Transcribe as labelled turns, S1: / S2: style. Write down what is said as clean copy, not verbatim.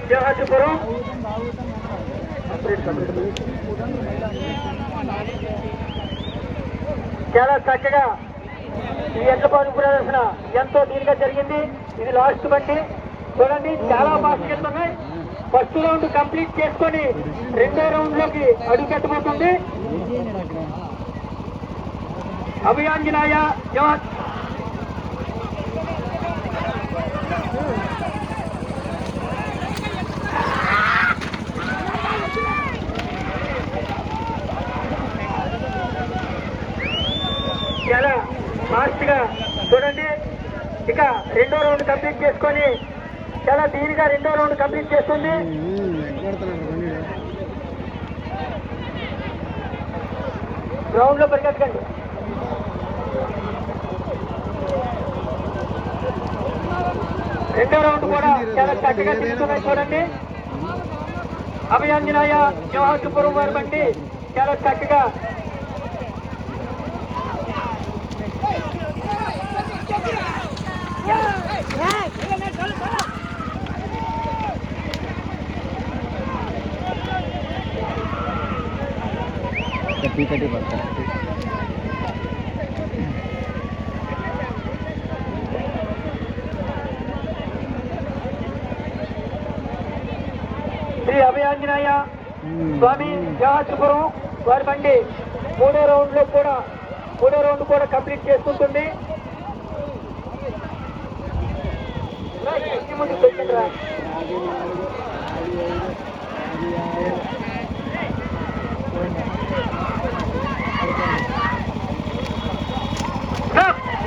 S1: జహాజపురం చాలా చక్కగా ఈ ఎడ్లపాటు ప్రదర్శన ఎంతో దీనిగా జరిగింది. ఇది లాస్ట్ బండి చూడండి, చాలా ఫాస్ట్ వెళ్తున్నాయి. ఫస్ట్ రౌండ్ కంప్లీట్ చేసుకొని రెండో రౌండ్ లోకి అడుగు పెట్టబోతుంది అభయాంజనేయ జవాన్. చాలా ఫాస్ట్ గా చూడండి, ఇక రెండో రౌండ్ కంప్లీట్ చేసుకొని చాలా దీనిగా రెండో రౌండ్ కంప్లీట్ చేస్తుంది. గ్రౌండ్ లో పరిగెత్తకండి. రెండో రౌండ్ కూడా చాలా చక్కగా తిరుగుతున్నాయి చూడండి. అభయాంజనేయ జవహర్పురం వారి బండి చాలా చక్కగా
S2: కట్టి పడతాయి.
S1: శ్రీ అభయాంజనేయ స్వామి జహాజపురం వారి బండి మూడో రౌండ్ కూడా కంప్లీట్ చేసుకుంటుంది. ముందుకు పెట్టండి.